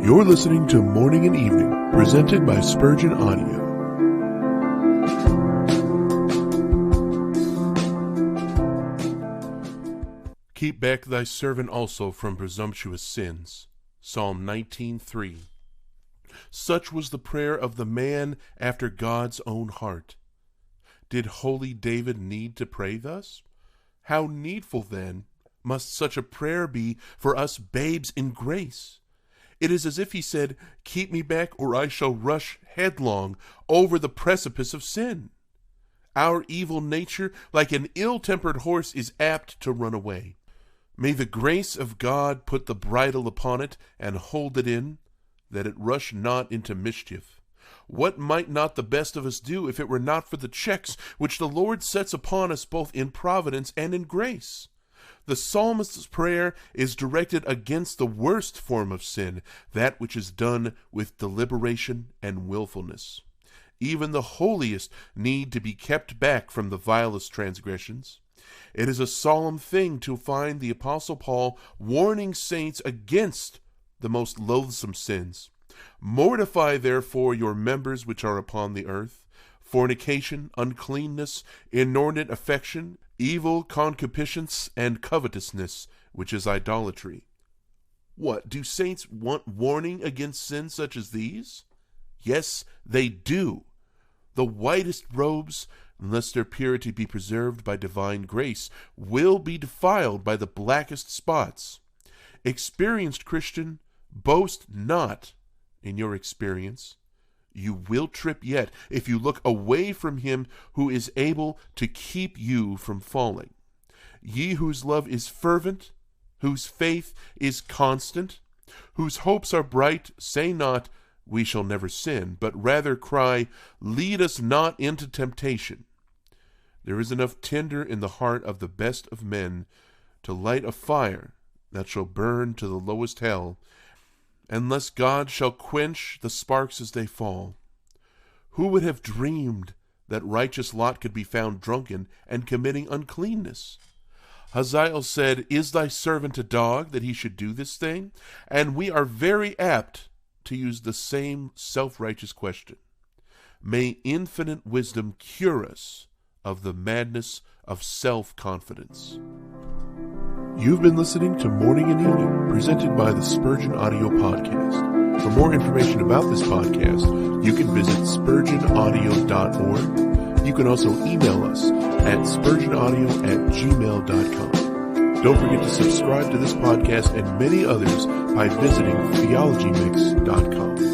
You're listening to Morning and Evening, presented by Spurgeon Audio. Keep back thy servant also from presumptuous sins. Psalm 19:3. Such was the prayer of the man after God's own heart. Did holy David need to pray thus? How needful, then, must such a prayer be for us babes in grace? It is as if he said, "Keep me back, or I shall rush headlong over the precipice of sin." Our evil nature, like an ill-tempered horse, is apt to run away. May the grace of God put the bridle upon it and hold it in, that it rush not into mischief. What might not the best of us do if it were not for the checks which the Lord sets upon us both in providence and in grace? The psalmist's prayer is directed against the worst form of sin, that which is done with deliberation and willfulness. Even the holiest need to be kept back from the vilest transgressions. It is a solemn thing to find the Apostle Paul warning saints against the most loathsome sins. Mortify therefore your members which are upon the earth, fornication, uncleanness, inordinate affection, evil concupiscence, and covetousness, which is idolatry. What, do saints want warning against sins such as these? Yes, they do. The whitest robes, unless their purity be preserved by divine grace, will be defiled by the blackest spots. Experienced Christian, boast not in your experience. You will trip yet if you look away from him who is able to keep you from falling. Ye whose love is fervent, whose faith is constant, whose hopes are bright, say not, "We shall never sin," but rather cry, "Lead us not into temptation." There is enough tinder in the heart of the best of men to light a fire that shall burn to the lowest hell, unless God shall quench the sparks as they fall. Who would have dreamed that righteous Lot could be found drunken and committing uncleanness? Hazael said, "Is thy servant a dog that he should do this thing?" And we are very apt to use the same self-righteous question. May infinite wisdom cure us of the madness of self-confidence. You've been listening to Morning and Evening, presented by the Spurgeon Audio Podcast. For more information about this podcast, you can visit spurgeonaudio.org. You can also email us at spurgeonaudio@gmail.com. Don't forget to subscribe to this podcast and many others by visiting theologymix.com.